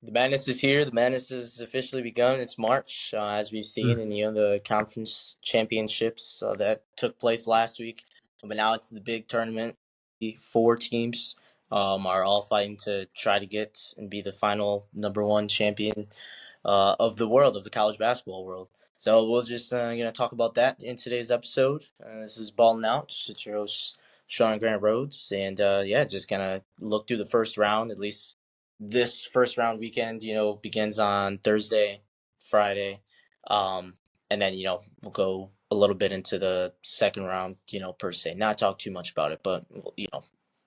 The madness is here. The madness has officially begun. It's March, as we've seen in the conference championships that took place last week. But now it's the big tournament. The four teams are all fighting to try to get and be the final number one champion of the world, of the college basketball world. So we'll just gonna talk about that in today's episode. This is Ballin' Out. It's your host Shawn Grant Rhodes, and just gonna look through the first round. At least this first round weekend, begins on Thursday, Friday, and then we'll go a little bit into the second round. Per se, not talk too much about it, but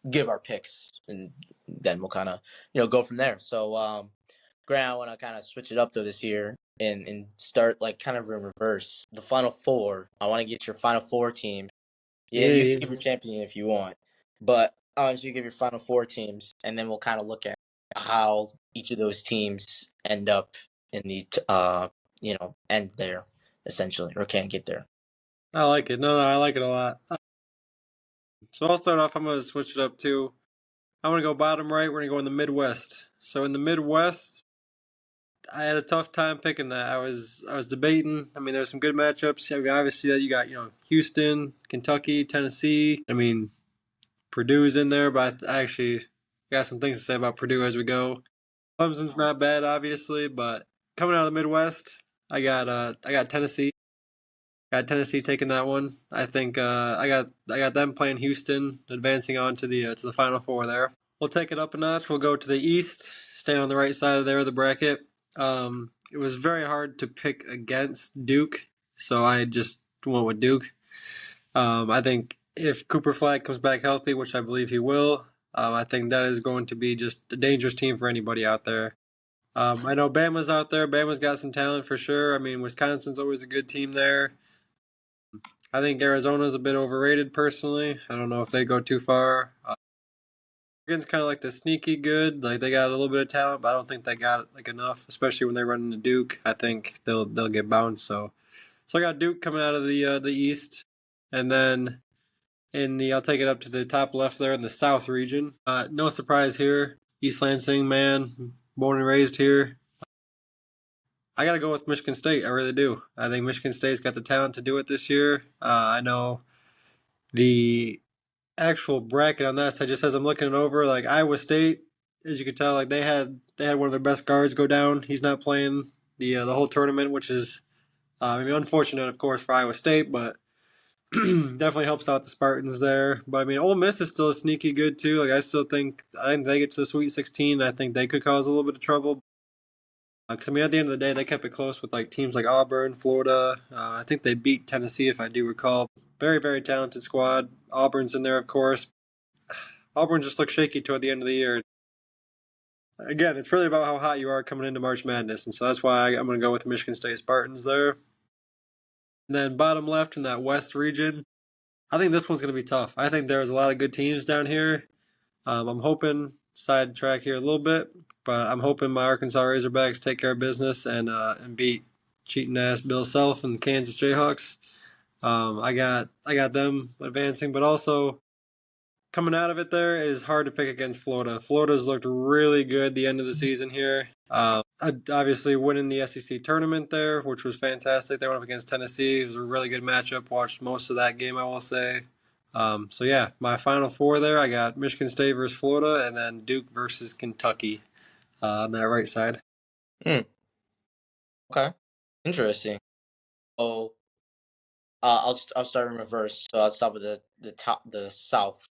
give our picks, and then we'll kind of go from there. So Grant, I want to kind of switch it up though this year and start like kind of in reverse. The final four. I want to get your final four teams. Yeah, you can give your champion if you want, but I want you to give your final four teams, and then we'll kind of look at how each of those teams end up in the end there essentially, or can't get there. I like it. No, I like it a lot. So I'll start off. I'm going to switch it up too. I'm going to go bottom right. We're going to go in the Midwest. So in the Midwest, I had a tough time picking that. I was debating. I mean, there's some good matchups. I mean, obviously, you got Houston, Kentucky, Tennessee. I mean, Purdue's in there, but I actually got some things to say about Purdue as we go. Clemson's not bad, obviously, but coming out of the Midwest, I got Tennessee. Got Tennessee taking that one. I think I got them playing Houston, advancing on to the Final Four there. We'll take it up a notch. We'll go to the East, staying on the right side of the bracket. It was very hard to pick against Duke, so I just went with Duke. I think if Cooper Flag comes back healthy, which I believe he will, I think that is going to be just a dangerous team for anybody out there. I know Bama's out there. Bama's got some talent for sure. I mean, Wisconsin's always a good team there. I think Arizona's a bit overrated personally. I don't know if they go too far. Oregon's kind of like the sneaky good. Like they got a little bit of talent, but I don't think they got like enough, especially when they run into Duke. I think they'll get bounced. So I got Duke coming out of the East, and then I'll take it up to the top left there in the South region. No surprise here. East Lansing man, born and raised here. I got to go with Michigan State. I really do. I think Michigan State's got the talent to do it this year. I know the actual bracket on that side, just as I'm looking it over, like Iowa State, as you can tell, like they had one of their best guards go down. He's not playing the whole tournament, which is unfortunate, of course, for Iowa State, but definitely helps out the Spartans there. But I mean, Ole Miss is still sneaky good too. Like I think they get to the Sweet 16. I think they could cause a little bit of trouble. Because I mean, at the end of the day, they kept it close with like teams like Auburn, Florida. I think they beat Tennessee, if I do recall. Very, very talented squad. Auburn's in there, of course. Auburn just looked shaky toward the end of the year. Again, it's really about how hot you are coming into March Madness, and so that's why I'm going to go with Michigan State Spartans there. And then bottom left in that West region, I think this one's going to be tough. I think there's a lot of good teams down here. I'm hoping, sidetrack here a little bit, but I'm hoping my Arkansas Razorbacks take care of business and beat cheating ass Bill Self and the Kansas Jayhawks. I got them advancing, but also coming out of it there, it is hard to pick against Florida. Florida's looked really good the end of the season here. Obviously winning the SEC tournament there, which was fantastic. They went up against Tennessee. It was a really good matchup. Watched most of that game, I will say. So yeah, my final four there, I got Michigan State versus Florida, and then Duke versus Kentucky on that right side. Okay, interesting. Oh, I'll start in reverse. So I'll start with the South.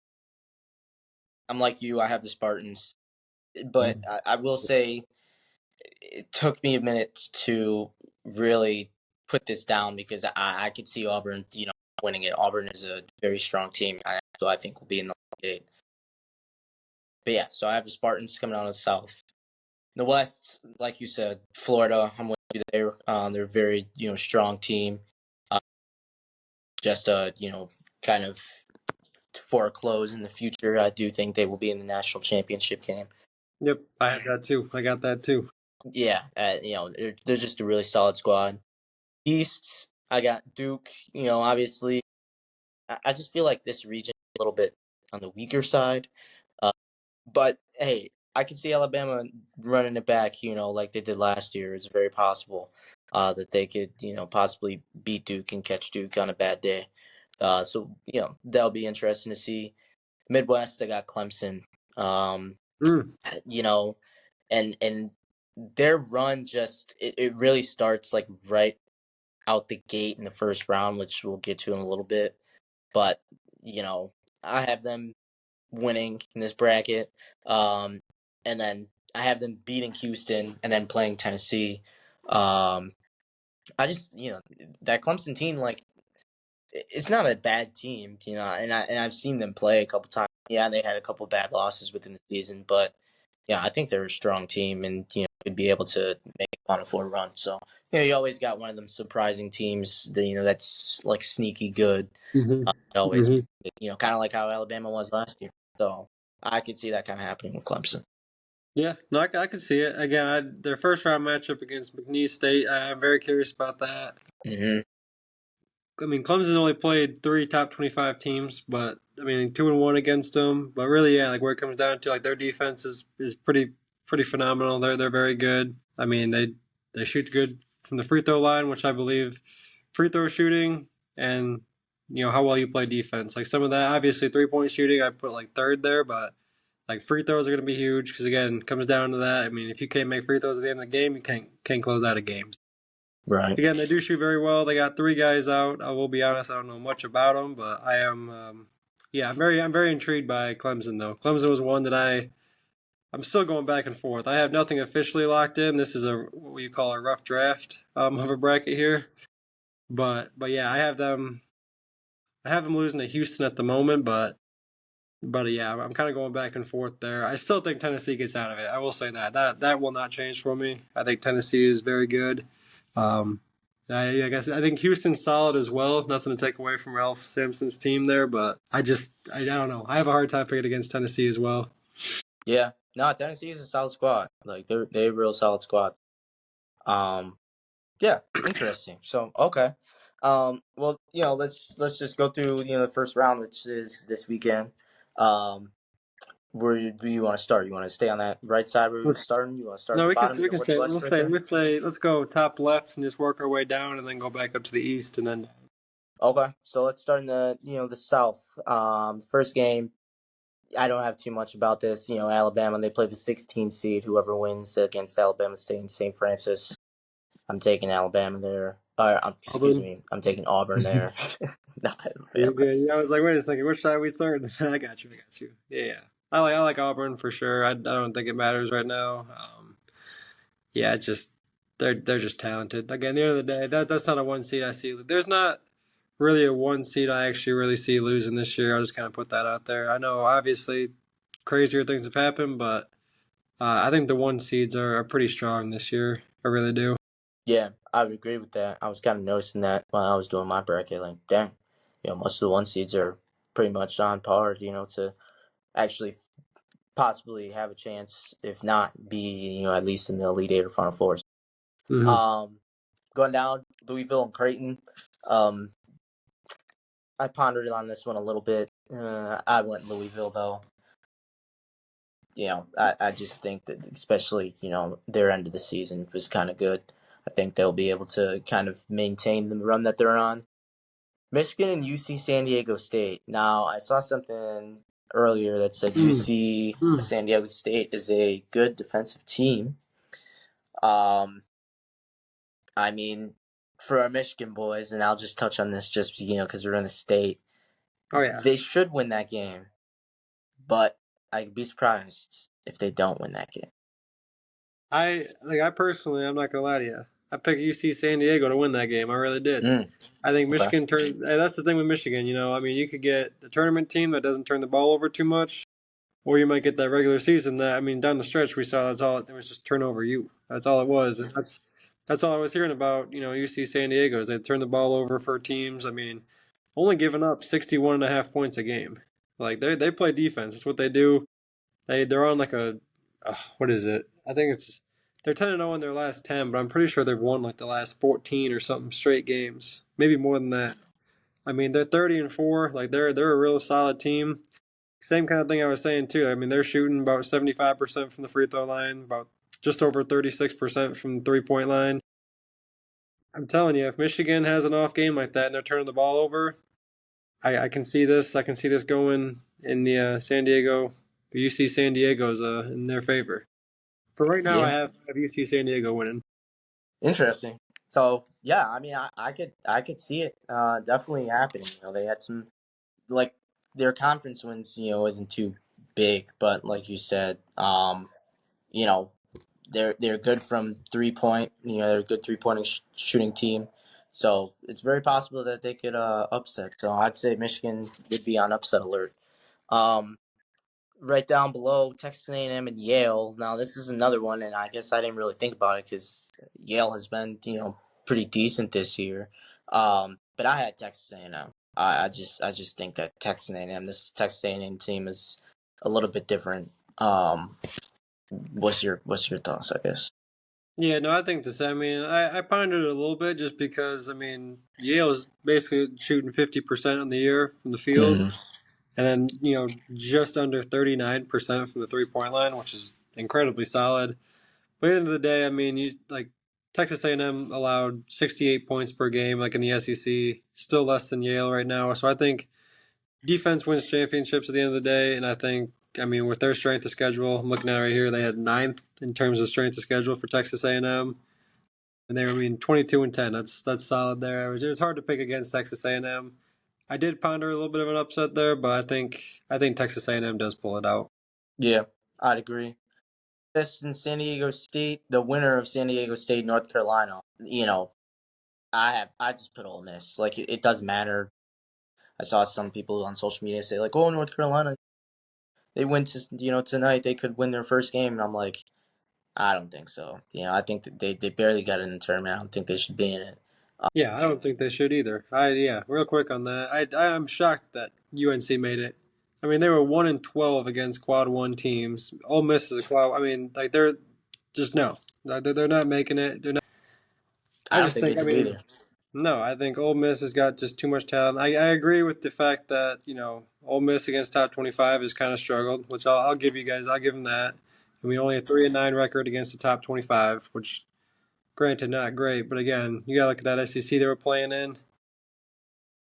I'm like you. I have the Spartans, but I will say it took me a minute to really put this down because I could see Auburn, winning it. Auburn is a very strong team, so I think will be in the eight. But yeah, so I have the Spartans coming out of the South. In the West, like you said, Florida. I'm with you there. They're a very strong team. Just kind of for a close in the future, I do think they will be in the national championship game. Yep, I have that too. I got that too. Yeah, they're just a really solid squad. East, I got Duke. Obviously, I just feel like this region is a little bit on the weaker side. But hey, I could see Alabama running it back, like they did last year. It's very possible that they could, possibly beat Duke and catch Duke on a bad day. So that'll be interesting to see. Midwest, I got Clemson. Um, Mm. you know, and their run it really starts like right out the gate in the first round, which we'll get to in a little bit. But you know, I have them winning in this bracket, and then I have them beating Houston and then playing Tennessee. I just that Clemson team, like, it's not a bad team, and I've seen them play a couple times. Yeah, they had a couple bad losses within the season, but yeah, I think they're a strong team and could be able to make a Final Four run. So you always got one of them surprising teams that that's like sneaky good. Mm-hmm. It always Mm-hmm. kind of like how Alabama was last year. So I could see that kind of happening with Clemson. Yeah, no, I could see it. Again, their first round matchup against McNeese State, I'm very curious about that. Mm-hmm. I mean, Clemson only played 3 top 25 teams, but I mean, 2-1 against them. But really, yeah, like where it comes down to, like their defense is pretty phenomenal. They're very good. I mean, they shoot good from the free throw line, which I believe free throw shooting and how well you play defense. Like some of that, obviously 3-point shooting, I put like third there, but like free throws are going to be huge because again, it comes down to that. I mean, if you can't make free throws at the end of the game, you can't close out a game. Right. Again, they do shoot very well. They got 3 guys out. I will be honest, I don't know much about them, but I am, yeah, I'm very intrigued by Clemson though. Clemson was one that I'm still going back and forth. I have nothing officially locked in. This is what you call a rough draft of a bracket here, but yeah, I have them. I have them losing to Houston at the moment, but yeah, I'm kind of going back and forth there. I still think Tennessee gets out of it. I will say that will not change for me. I think Tennessee is very good. Um, I guess I think Houston's solid as well. Nothing to take away from Ralph Sampson's team there, but I don't know. I have a hard time picking against Tennessee as well. Yeah. No, Tennessee is a solid squad. Like they're a real solid squad. Um, Yeah, interesting. So okay, well, let's just go through the first round, which is this weekend. Um, do you want to start? You want to stay on that right side where we were Let's, starting? You want to start at no, the we can bottom? we You know, can where the say West right there. let's go top left and just work our way down and then go back up to the east and then. Okay, so let's start in the South. First game. I don't have too much about this. Alabama. They play the 16 seed. Whoever wins against Alabama State and St. Francis. I'm taking Alabama there. Excuse Auburn. me. I'm taking Auburn there. Not You're Alabama. good. Yeah, I was like, wait a second, which side we starting? I got you. I got you. Yeah, yeah. I like Auburn for sure. I don't think it matters right now. Yeah, it's just they're just talented. Again, at the end of the day, that's not a one seed I see. There's not really a one seed I actually really see losing this year. I'll just kind of put that out there. I know obviously crazier things have happened, but I think the one seeds are pretty strong this year. I really do. Yeah, I would agree with that. I was kind of noticing that while I was doing my bracket. Like, dang, most of the one seeds are pretty much on par. To actually possibly have a chance, if not be, at least in the Elite Eight or Final Fours. Mm-hmm. Um, Going down Louisville and Creighton. Um, I pondered on this one a little bit. I went Louisville though. I just think that especially their end of the season was kind of good. I think they'll be able to kind of maintain the run that they're on. Michigan and UC San Diego State. Now, I saw something earlier that said UC Mm-hmm. San Diego State is a good defensive team. Um, I mean, for our Michigan boys, and I'll just touch on this just because we're in the state. Oh yeah. They should win that game, but I'd be surprised if they don't win that game. I personally, I'm not gonna lie to you. I picked UC San Diego to win that game. I really did. Mm, I think okay. Michigan turned. That's the thing with Michigan. I mean, you could get the tournament team that doesn't turn the ball over too much, or you might get that regular season that. I mean, down the stretch we saw that's all it was just turnover. That's all it was. And that's all I was hearing about. UC San Diego is they turn the ball over for teams. I mean, only giving up 61.5 points a game. Like they play defense. That's what they do. They're on like a what is it? I think they're 10-0 in their last 10, but I'm pretty sure they've won like the last 14 or something straight games, maybe more than that. I mean, they're 30-4. Like they're a real solid team. same kind of thing I was saying too. I mean, they're shooting about 75% from the free throw line, about just over 36% from the 3-point line. I'm telling you, if Michigan has an off game like that and they're turning the ball over, I can see this. I can see this going in the San Diego, UC San Diego's in their favor. For right now, Yeah, I have UC San Diego winning. interesting. So yeah, I mean, I could see it definitely happening. They had some like their conference wins, isn't too big, but like you said, you know, they're good from 3 point. They're a good 3 point shooting team. So it's very possible that they could upset. So I'd say Michigan would be on upset alert. Um, right down below, Texas A&M and Yale. Now this is another one, and I guess I didn't really think about it because Yale has been pretty decent this year. But I had Texas A&M. I just think that this Texas A&M team is a little bit different. What's your thoughts? I guess. Yeah, no, I think the same. I mean, I pondered it a little bit just because, I mean, Yale's basically shooting 50% on the year from the field, Mm-hmm. and then, just under 39% from the 3-point line, which is incredibly solid. But at the end of the day, I mean, Texas A&M allowed 68 points per game, like in the SEC, still less than Yale right now. So I think defense wins championships at the end of the day, and I think, I mean, with their strength of schedule, I'm looking at it right here, they had ninth in terms of strength of schedule for Texas A&M, and they were, I mean, 22-10. That's solid there. It was hard to pick against Texas A&M. I did ponder a little bit of an upset there, but I think Texas A&M does pull it out. Yeah, I'd agree. This in San Diego State, the winner of San Diego State, North Carolina. I just put Ole Miss. Like it doesn't matter. I saw some people on social media say like, "Oh, North Carolina, they win tonight. They could win their first game." And I'm like, I don't think so. I think that they barely got in the tournament. I don't think they should be in it. Yeah, I don't think they should either. Yeah, real quick on that. I'm shocked that UNC made it. I mean, they were 1-12 against quad one teams. Ole Miss is a quad. I mean, like they're just no, they're not making it. They're not. I I don't just think they think. I do mean, either. no, I think Ole Miss has got just too much talent. I agree with the fact that Ole Miss against top 25 has kind of struggled, which I'll give you guys. I'll give them that. I mean, only a 3-9 record against the top 25, which granted not great, but again, you got to look at that SEC they were playing in.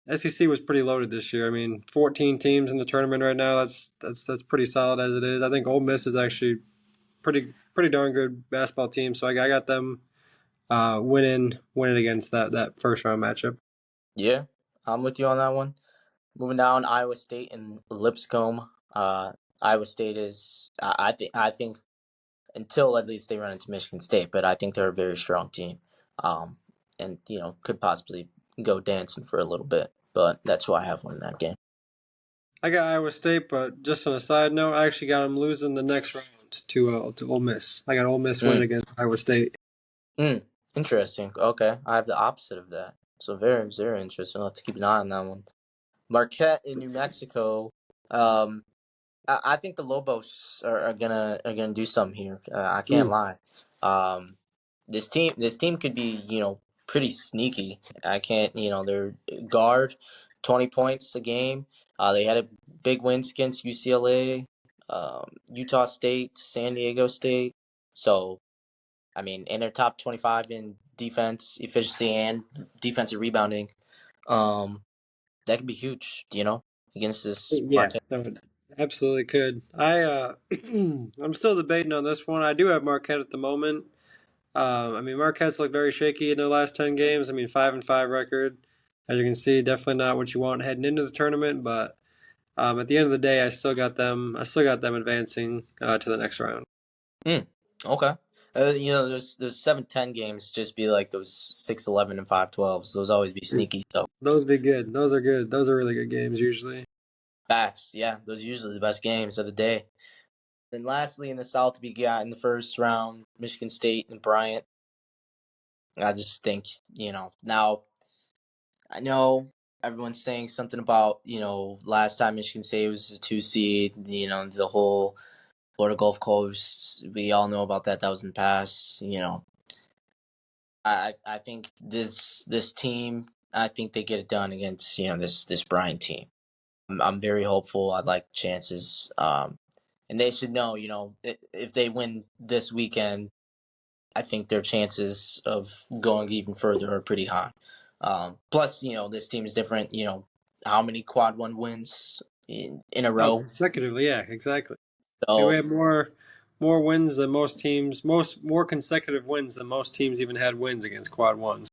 SEC was pretty loaded this year. I mean, 14 teams in the tournament right now. That's pretty solid as it is. I think Ole Miss is actually pretty darn good basketball team. So I got them winning against that first round matchup. Yeah, I'm with you on that one. Moving down, Iowa State and Lipscomb. Iowa State is, I think until at least they run into Michigan State, but I think they're a very strong team, and could possibly go dancing for a little bit. But that's who I have winning that game. I got Iowa State, but just on a side note, I actually got them losing the next round to Ole Miss. I got Ole Miss winning Mm, against Iowa State. interesting. Okay, I have the opposite of that. So very, very interesting. I'll have to keep an eye on that one. Marquette in New Mexico. Um, I think the Lobos are gonna do something here. I can't Mm. lie. Um, this team could be pretty sneaky. I can't their guard 20 points a game. They had a big wins against UCLA, Utah State, San Diego State. So I mean, and they're top 25 in defense efficiency and defensive rebounding. Um, that could be huge. Against this Yeah, Marquette. that would absolutely could. I'm still debating on this one. I do have Marquette at the moment. I mean, Marquette's looked very shaky in their last 10 games. I mean, 5-5 record, as you can see, definitely not what you want heading into the tournament. But at the end of the day, I still got them. I still got them advancing to the next round. Okay. Those 7-10 games just be like those 6-11 and 5-12s. Those always be sneaky. So Those be good. Those are good. Those are really good games usually. facts, yeah, those are usually the best games of the day. Then lastly in the South, we got in the first round Michigan State and Bryant. I just think now I know everyone's saying something about last time Michigan State was a 2 seed. The whole Florida Gulf Coast. We all know about that. That was in the past. I think this team. I think they get it done against this Bryant team. I'm very hopeful. I like chances. And they should know, if they win this weekend, I think their chances of going even further are pretty high. Plus, this team is different. How many quad one wins in a Oh, row? consecutively, yeah, exactly. We So have more wins than most teams, more consecutive wins than most teams even had wins against quad ones.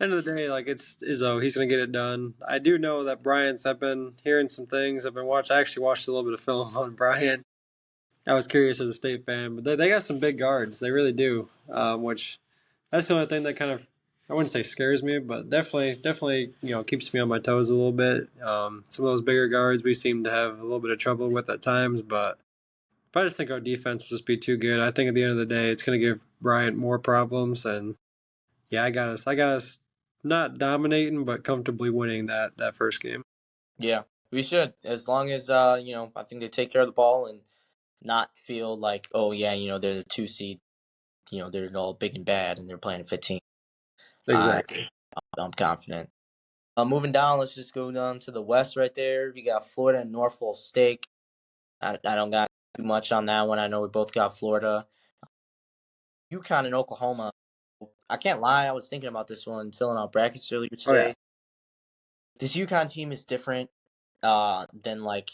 End of the day, like it's Izzo, he's gonna get it done. I do know that Bryant's. I've been hearing some things. I've been watching. I actually watched a little bit of film on Bryant. I was curious as a state fan, but they got some big guards. They really do. Which that's the only thing that kind of I wouldn't say scares me, but definitely keeps me on my toes a little bit. Some of those bigger guards we seem to have a little bit of trouble with at times, but I just think our defense will just be too good. I think at the end of the day, it's going to give Bryant more problems, and yeah, I got us not dominating, but comfortably winning that first game. yeah, we should, as long as I think they take care of the ball and not feel like, oh yeah, they're the 2 seed. They're all big and bad, and they're playing a 15. I Exactly. I'm confident. Moving down, let's just go down to the West right there. We got Florida and Norfolk State. I don't got too much on that one. I know we both got Florida. UConn and Oklahoma. I can't lie, I was thinking about this one, filling out brackets earlier Oh yeah. today. This UConn team is different than like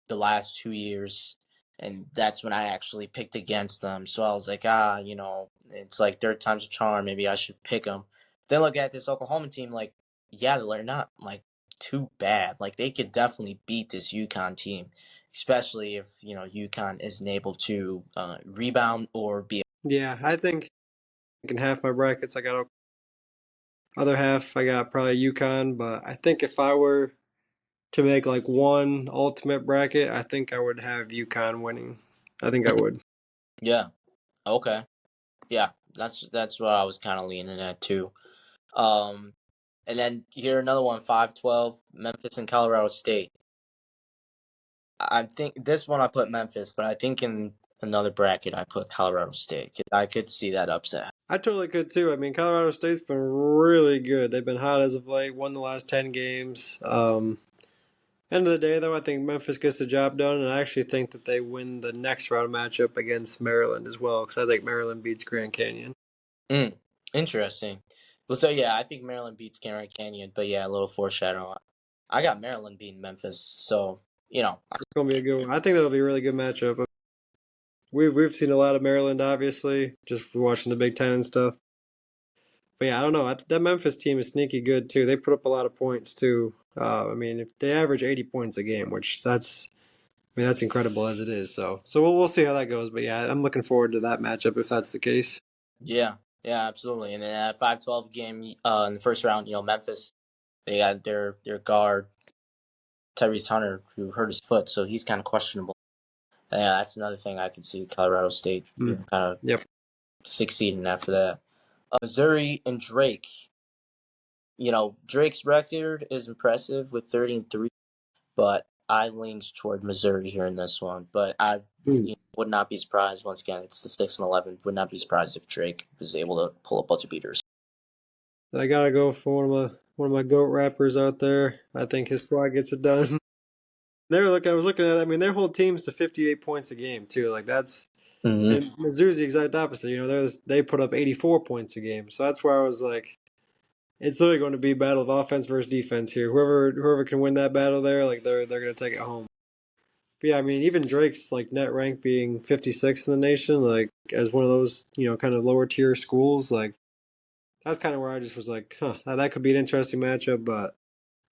the last 2 years, and that's when I actually picked against them. So I was like, it's like third time's a charm. Maybe I should pick them. Then look at this Oklahoma team. Like, yeah, they're not like too bad. Like they could definitely beat this UConn team, especially if UConn isn't able to rebound or be. Yeah, I think in half my brackets I got other half I got probably UConn, but I think if I were to make like one ultimate bracket, I think I would have UConn winning. I think I would. Yeah. Okay. Yeah. That's what I was kind of leaning at too. Um, and then here another one, 5-12, Memphis and Colorado State. I think this one I put Memphis, but I think in another bracket I put Colorado State. I could see that upset. I totally could too. I mean, Colorado State's been really good. They've been hot as of late. Won the last 10 games. End of the day, though, I think Memphis gets the job done, and I actually think that they win the next round matchup against Maryland as well, because I think Maryland beats Grand Canyon. Mm, interesting. Well, so yeah, I think Maryland beats Grand Canyon, but yeah, a little foreshadow. I got Maryland beating Memphis, so you know, It's going to be a good one. I think that'll be a really good matchup. We've seen a lot of Maryland, obviously, just watching the Big Ten and stuff. But yeah, I don't know. That Memphis team is sneaky good too. They put up a lot of points too. I mean, if they average 80 points a game, which that's incredible as it is. So we'll see how that goes. But yeah, I'm looking forward to that matchup if that's the case. yeah, yeah, absolutely. And then that 5-12 game in the first round, Memphis, they got their guard Tyrese Hunter who hurt his foot, so he's kind of questionable. Yeah, that's another thing I could see Colorado State, kind of Yep. succeeding after that. Missouri and Drake. Drake's record is impressive with 30-3, but I leaned toward Missouri here in this one. But I would not be surprised. Once again, it's the 6-11. Would not be surprised if Drake was able to pull a bunch of beaters. I gotta go for one of my goat rappers out there. I think his squad gets it done. I was looking at. I mean, their whole team's to 58 points a game too. Like that's Mm-hmm. and Mizzou's the exact opposite. They put up 84 points a game. So that's where I was like, it's literally going to be a battle of offense versus defense here. Whoever can win that battle there, like they're going to take it home. But yeah, I mean, even Drake's like net rank being 56th in the nation, like as one of those kind of lower tier schools, like that's kind of where I just was like, huh, that could be an interesting matchup. But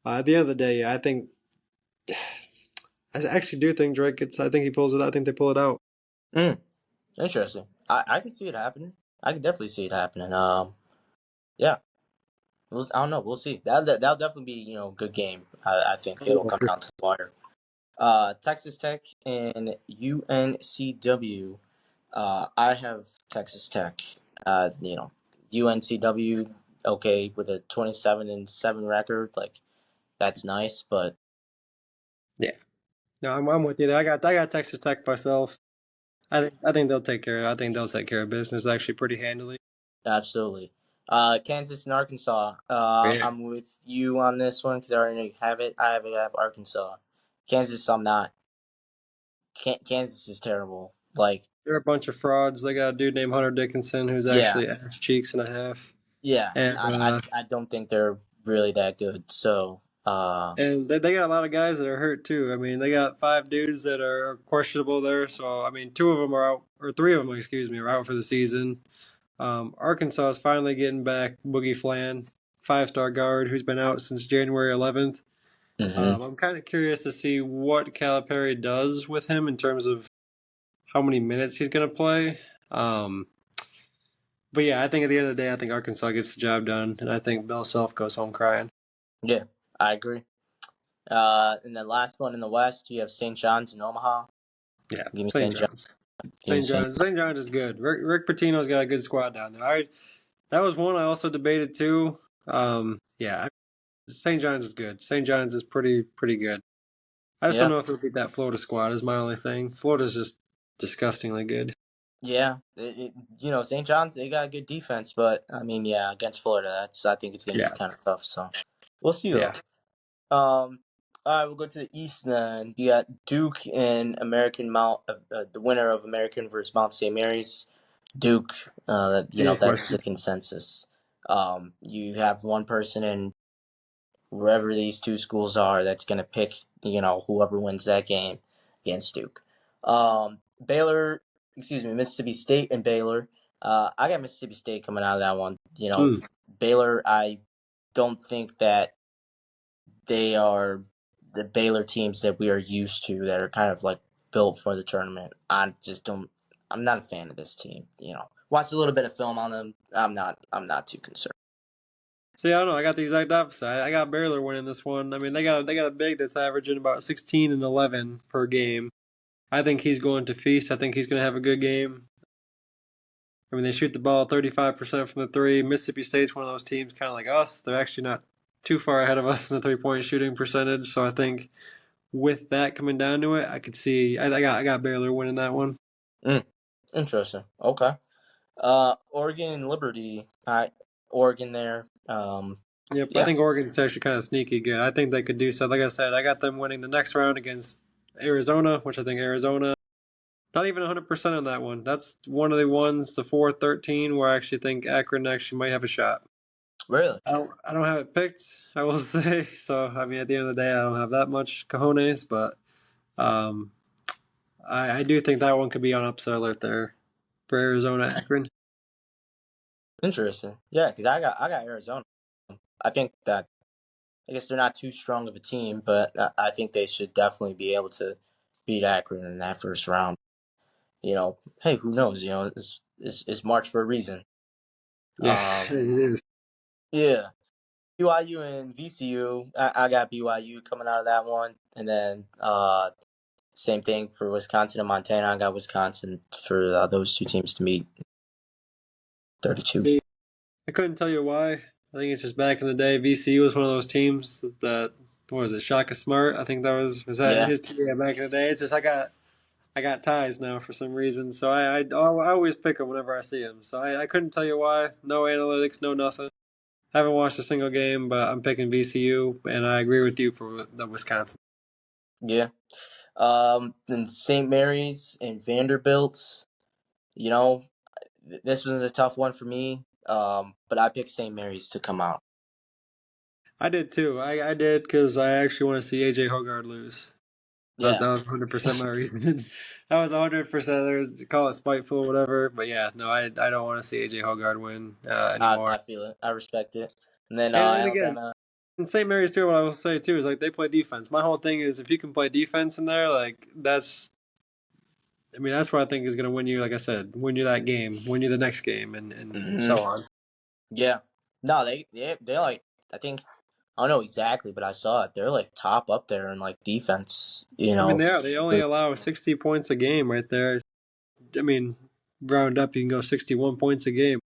at the end of the day, yeah, I actually do think Drake gets. I think he pulls it. I think they pull it out. Mm, interesting. I could see it happening. I could definitely see it happening. Yeah. I don't know. We'll see. That'll definitely be a good game. I think it'll Oh, come down to the wire. Texas Tech and UNCW. I have Texas Tech. UNCW, okay, with a 27-7 record, like that's nice, but yeah. No, I'm with you there. I got Texas Tech myself. I think they'll take care. I think they'll take care of business actually pretty handily. absolutely. Kansas and Arkansas. Yeah. I'm with you on this one because I already have it. I have Arkansas. Kansas, I'm not. Kansas is terrible. Like, They're a bunch of frauds. They got a dude named Hunter Dickinson who's yeah, actually ass cheeks and a half. yeah. And I don't think they're really that good. So, and they got a lot of guys that are hurt too. I mean, they got 5 dudes that are questionable there. So I mean, 2 of them are out, or 3 of them, excuse me, are out for the season. Arkansas is finally getting back Boogie Flan, 5-star guard who's been out since January 11th. hmm I'm kind of curious to see what Calipari does with him in terms of how many minutes he's going to play. Um, but yeah, I think at the end of the day, I think Arkansas gets the job done, and I think Bill Self goes home crying. yeah, I agree. And the last one in the West, you have St. John's in Omaha. Yeah, Give me St. St. John. John's. Give me St. St. John's. St. John's is good. Rick Pitino's got a good squad down there. That was one I also debated too. Yeah, St. John's is good. St. John's is pretty good. I just don't Yeah, know if they'll beat that Florida squad. Is my only thing. Florida's just disgustingly good. yeah. St. John's, they got good defense, but I mean, yeah, against Florida, I think it's going to be Yeah, kind of tough. So we'll see though. yeah. All right, we'll go to the East then. You got Duke and American Mount, the winner of American versus Mount St. Mary's. Duke, Any that's the question? consensus. You have one person in wherever these two schools are that's going to pick, whoever wins that game against Duke. Baylor, excuse me, Mississippi State and Baylor. I got Mississippi State coming out of that one. Mm. Baylor, I don't think that they are the Baylor teams that we are used to that are kind of like built for the tournament. I'm not a fan of this team. Watched a little bit of film on them. I'm not too concerned. See, I don't know. I got the exact opposite. I got Baylor winning this one. I mean, they got a big that's averaging about 16 and 11 per game. I think he's going to feast. I think he's going to have a good game. I mean, they shoot the ball 35% from the three. Mississippi State's one of those teams, kind of like us. They're actually not too far ahead of us in the 3-point shooting percentage. So I think with that coming down to it, I could see. I got Baylor winning that one. Mm, interesting. Okay. Oregon and Liberty. Oregon there. Yep, I Yeah. think Oregon's actually kind of sneaky good. I think they could do so. Like I said, I got them winning the next round against Arizona, which I think Arizona not even 100% on that one. That's one of the ones, the 4-13, where I actually think Akron actually might have a shot. Really I don't have it picked, I will say. So, I mean, at the end of the day, I don't have that much cojones, but um, I do think that one could be on upset alert there for Arizona Akron. interesting. Yeah, because I got Arizona. I think that I guess they're not too strong of a team, but I think they should definitely be able to beat Akron in that first round. Hey, who knows? It's March for a reason. Yeah, it Um, is. yeah. BYU and VCU. I got BYU coming out of that one, and then same thing for Wisconsin and Montana. I got Wisconsin for those two teams to meet 32. See, I couldn't tell you why. I think it's just back in the day, VCU was one of those teams that what was it, Shaka Smart? I think was that Yeah, his team back in the day. It's just I got ties now for some reason, so I always pick them whenever I see them. So I couldn't tell you why. No analytics, no nothing. Haven't watched a single game, but I'm picking VCU, and I agree with you for the Wisconsin. yeah. Then St. Mary's and Vanderbilt. You know, this was a tough one for me. But I picked St. Mary's to come out. I did too. I did because I actually want to see AJ Hogard lose. That Yeah, was 100% my reason. That was 100%. There's call it spiteful or whatever, but yeah, no, I don't want to see AJ Hogard win anymore. I feel it. I respect it. And then And again, Alabama. in St. Mary's too, what I will say too is like they play defense. My whole thing is if you can play defense in there, like I mean, that's what I think is going to win you. Like I said, win you that game, win you the next game, and hmm so on. Yeah. No, they like. I think I don't know exactly, but I saw it. They're like top up there in like defense. I mean, they are. They only allow 60 points a game right there. I mean, round up, you can go 61 points a game.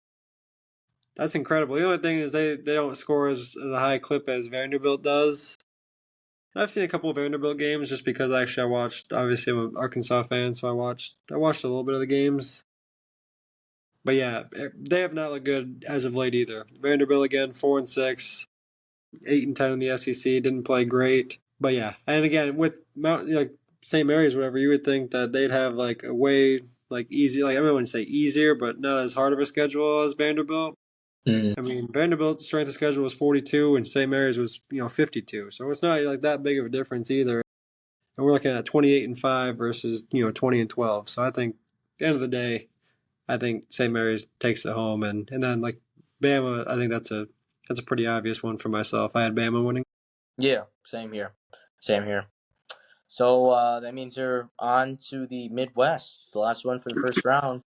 That's incredible. The only thing is they don't score as a high clip as Vanderbilt does. I've seen a couple of Vanderbilt games just because actually I watched. Obviously, I'm an Arkansas fan, so I watched a little bit of the games. But yeah, they have not looked good as of late either. Vanderbilt again, 4-6, 8-10 in the SEC. Didn't play great. But yeah, and again with Mount like St. Mary's, whatever, you would think that they'd have like a way like easy, like I wouldn't say easier, but not as hard of a schedule as Vanderbilt. Mm. I mean, Vanderbilt's strength of schedule was 42, and St. Mary's was 52. So it's not like that big of a difference either. And we're looking at 28-5 versus 20-12. So I think at the end of the day, I think St. Mary's takes it home, and then like Bama, I think that's a pretty obvious one for myself. I had Bama winning. Yeah, same here. Same here. So that means you're on to the Midwest. The last one for the first round.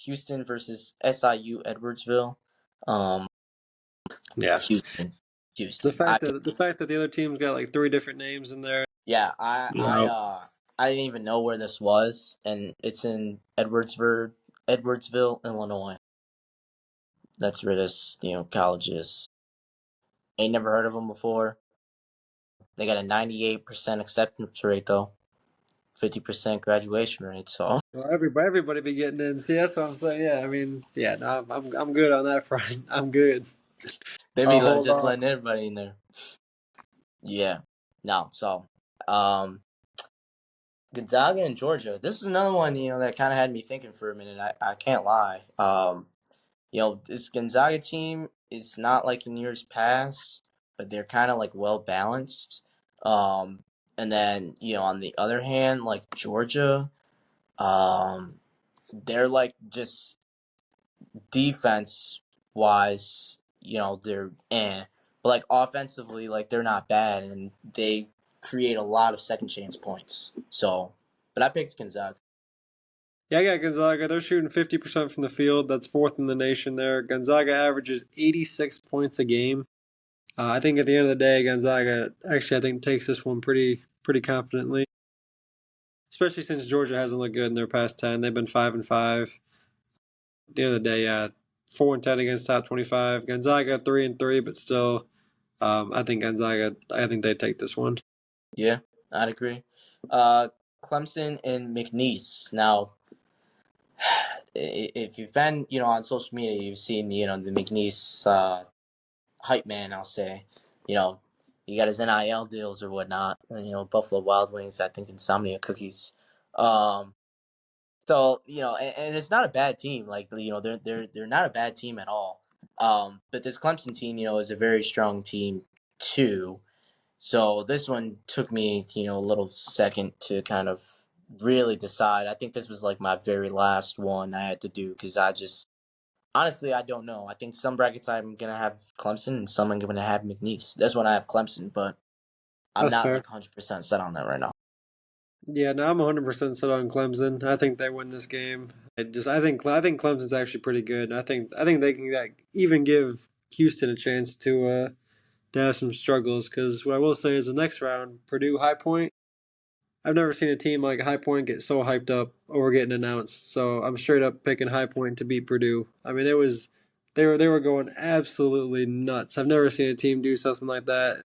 Houston versus SIU Edwardsville. Um, Yeah. Houston. The Houston. fact that the other team's got like three different names in there. Yeah, Yeah. I didn't even know where this was, and it's in Edwardsville, Illinois. That's where this college is. Ain't never heard of them before. They got a 98% acceptance rate though, 50% graduation rate. So Well, everybody be getting in. See, that's what I'm saying. Yeah, I mean, yeah, no, I'm good on that front. I'm good. they be I'll hold just off. letting everybody in there. Yeah. No. So, um, Gonzaga and Georgia. This is another one that kind of had me thinking for a minute. I can't lie. This Gonzaga team is not like in years past, but they're kind of like well balanced. And then on the other hand, like Georgia, um, they're like just defense wise, they're but like offensively, like they're not bad, and they create a lot of second chance points. So, but I picked Gonzaga. Yeah, I got Gonzaga. They're shooting 50% from the field. That's fourth in the nation there. Gonzaga averages 86 points a game. I think at the end of the day, Gonzaga actually I think takes this one pretty confidently, especially since Georgia hasn't looked good in their past 10. They've been 5-5. At the end of the day, yeah, 4-10 against top 25. Gonzaga 3-3, but still, I think Gonzaga. I think they take this one. Yeah, I'd agree. Uh, Clemson and McNeese. Now, if you've been on social media, you've seen the McNeese hype man. I'll say, you know, he got his NIL deals or whatnot. And, Buffalo Wild Wings. I think Insomnia Cookies. Um, So and it's not a bad team. Like they're not a bad team at all. But this Clemson team, is a very strong team too. So this one took me, a little second to kind of really decide. I think this was like my very last one I had to do because I just honestly I don't know. I think some brackets I'm gonna have Clemson and some I'm gonna have McNeese. This one I have Clemson, but I'm That's not fair. like 100% set on that right now. Yeah, no, I'm 100% set on Clemson. I think they win this game. I think Clemson's actually pretty good. I think they can like, even give Houston a chance to have some struggles. Because what I will say is the next round, Purdue High Point. I've never seen a team like High Point get so hyped up over getting announced. So I'm straight up picking High Point to beat Purdue. I mean, they were going absolutely nuts. I've never seen a team do something like that.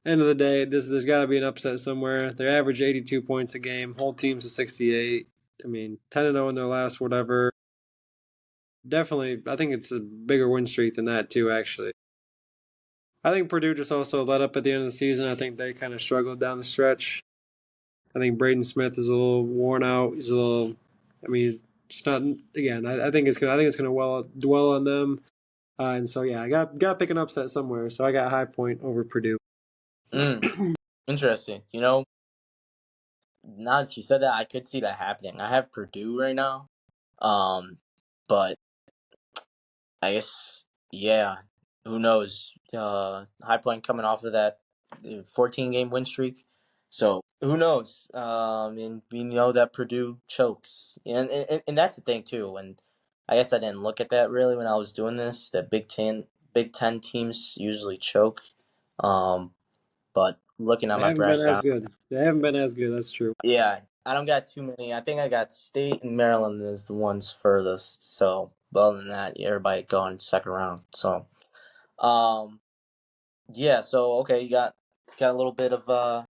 End of the day, there's got to be an upset somewhere. They average 82 points a game. Whole team's a 68. I mean, 10-0 in their last whatever. Definitely, I think it's a bigger win streak than that too. Actually, I think Purdue just also let up at the end of the season. I think they kind of struggled down the stretch. I think Braden Smith is a little worn out. He's a little, I mean, just not again. I think it's gonna dwell on them. And so yeah, I got to pick an upset somewhere. So I got High Point over Purdue. Mm, interesting. Now that you said that, I could see that happening. I have Purdue right now, um, but I guess yeah. Who knows? High Point coming off of that 14-game win streak, so who knows? And we know that Purdue chokes, and that's the thing too. And I guess I didn't look at that really when I was doing this. That Big Ten teams usually choke, um, but looking at They my haven't been bracket, as good. They haven't been as good. That's true. yeah, I don't got too many. I think I got State and Maryland as the ones furthest. So, but other than that, everybody going second round. So, um, yeah. So okay, you got a little bit of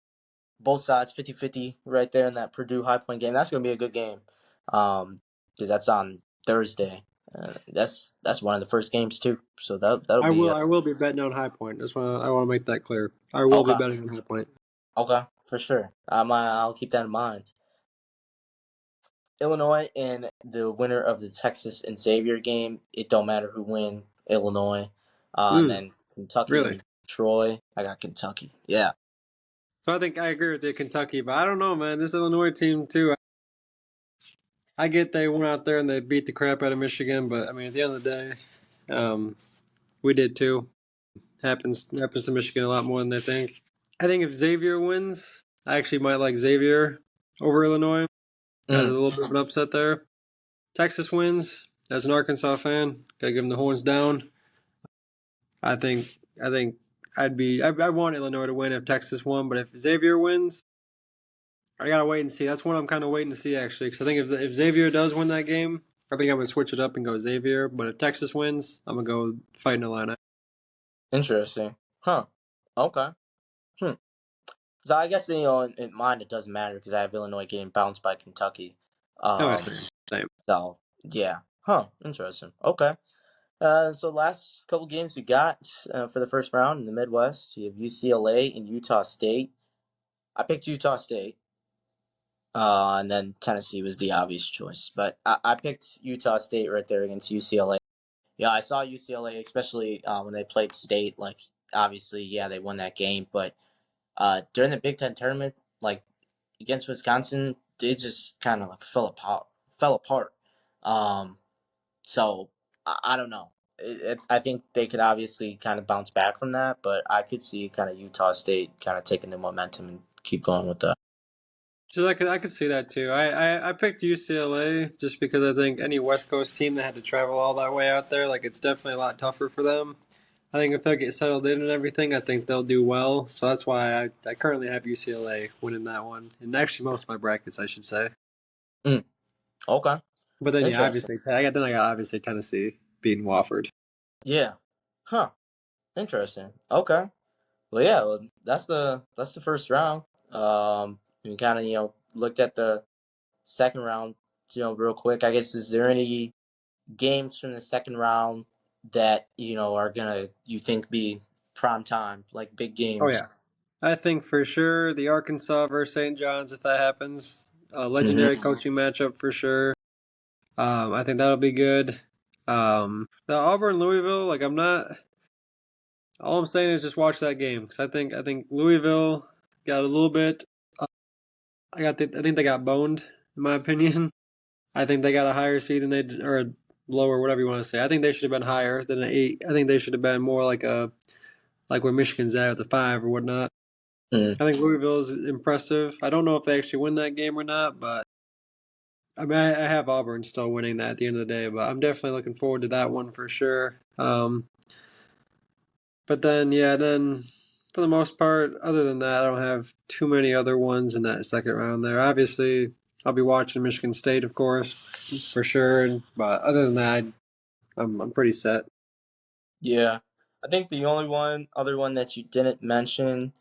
both sides 50-50 right there in that Purdue High Point game. That's gonna be a good game. Because that's on Thursday. That's one of the first games too. So that'll I be will. I will be betting on High Point. That's why I want to make that clear. I will be okay. betting on High Point. Okay, for sure. I'll keep that in mind. Illinois and the winner of the Texas and Xavier game. It don't matter who win. Illinois, and Mm, then Kentucky really? and Troy. I got Kentucky. Yeah. So I think I agree with you, Kentucky, but I don't know, man. This Illinois team too. I get they went out there and they beat the crap out of Michigan, but I mean, at the end of the day, we did too. Happens to Michigan a lot more than they think. I think if Xavier wins, I actually might like Xavier over Illinois. As a Mm, little bit of an upset there. Texas wins. As an Arkansas fan, gotta give them the horns down. I think I want Illinois to win if Texas won, but if Xavier wins, I gotta wait and see. That's what I'm kind of waiting to see actually, because I think if Xavier does win that game, I think I'm gonna switch it up and go Xavier. But if Texas wins, I'm gonna go Fighting Illini. interesting. Huh. Okay. Hmm. So I guess in mine it doesn't matter because I have Illinois getting bounced by Kentucky. Oh, Um. same. So yeah. Huh. Interesting. Okay. So last couple games we got for the first round in the Midwest, you have UCLA and Utah State. I picked Utah State, and then Tennessee was the obvious choice, but I picked Utah State right there against UCLA. Yeah, I saw UCLA, especially when they played State. Like, obviously, yeah, they won that game, but during the Big Ten tournament, like against Wisconsin, they just kind of like fell apart. Fell apart. Um, so I don't know. I think they could obviously kind of bounce back from that, but I could see kind of Utah State kind of taking the momentum and keep going with that. So I could see that too. I picked UCLA just because I think any West Coast team that had to travel all that way out there, like it's definitely a lot tougher for them. I think if they get settled in and everything, I think they'll do well. So that's why I currently have UCLA winning that one, and actually most of my brackets, I should say. Mm, okay, But then yeah, interesting. obviously I got obviously Tennessee beating Wofford. Yeah, huh? Interesting. Okay. Well, yeah. Well, that's the first round. We kind of looked at the second round. Real quick. I guess is there any games from the second round that are gonna you think be prime time like big Oh games? yeah, I think for sure the Arkansas versus St. John's if that happens, a legendary Mm-hmm. coaching matchup for sure. I think that'll be good. The Auburn Louisville, like I'm not. All I'm saying is just watch that game because I think Louisville got a little bit. Uh, I think they got boned in my opinion. I think they got a higher seed than or a lower, whatever you want to say. I think they should have been higher than an 8. I think they should have been more like where Michigan's at the 5 or whatnot. Mm, I think Louisville is impressive. I don't know if they actually win that game or not, but I mean I have Auburn still winning that at the end of the day. But I'm definitely looking forward to that one for sure. But then yeah, then for the most part, other than that, I don't have too many other ones in that second round there. Obviously, I'll be watching Michigan State, of course, for sure. But other than that, I'm pretty set. yeah, I think the only other one that you didn't mention,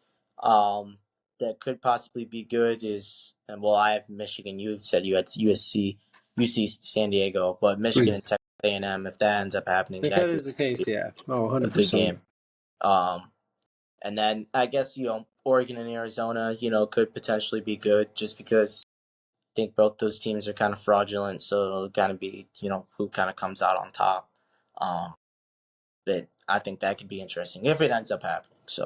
um, that could possibly be good is, and well, I have Michigan. You said you had USC, UC San Diego, but Michigan and Texas A&M. If that ends up happening, If that that could is the be case, yeah. Oh, a good 100%. game. Um, and then I guess Oregon and Arizona, could potentially be good just because I think both those teams are kind of fraudulent. So it'll kind of be who kind of comes out on top. Um, but I think that could be interesting if it ends up happening. So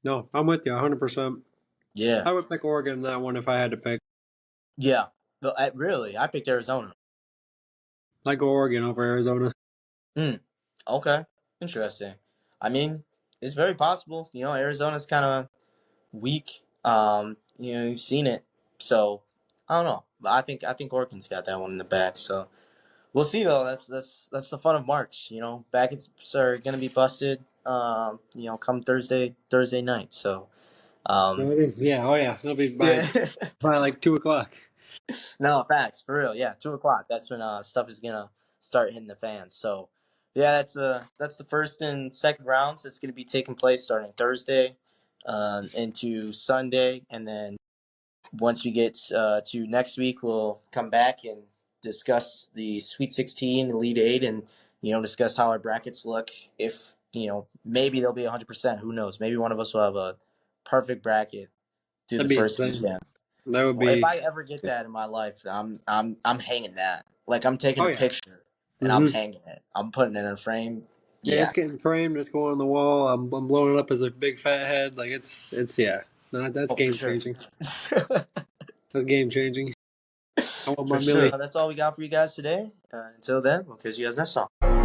No, I'm with you 100%. yeah, I would pick Oregon in that one if I had to pick. yeah. But really, I picked Arizona. I go Oregon over Arizona. Hmm. Okay. Interesting. I mean, it's very possible. Arizona's kind of weak. You've seen it. So I don't know. But I think Oregon's got that one in the bag. So we'll see though. That's the fun of March. Brackets are gonna be busted. Come Thursday night. So Yeah, oh yeah. It'll be yeah. by like 2 o'clock. No, facts for real. Yeah, 2 o'clock. That's when stuff is gonna start hitting the fan. So, yeah, that's the first and second rounds. It's gonna be taking place starting Thursday, into Sunday, and then once we get to next week, we'll come back and discuss the Sweet 16, Elite Eight, and discuss how our brackets look. If maybe they'll be 100%. Who knows? Maybe one of us will have a perfect bracket through the That'd be first insane. weekend. That would Well, if be. I ever get that in my life, I'm hanging that. Like I'm taking Oh a yeah. picture and I'm Hmm. hanging it. I'm putting it in a frame. Yeah, Yeah. it's getting framed. It's going on the wall. I'm blowing it up as a big fat head. Like it's yeah. No, that's Oh, for game sure. changing. That's game changing. I want For my sure. Millie. That's all we got for you guys today. Until then, we'll catch you guys next time.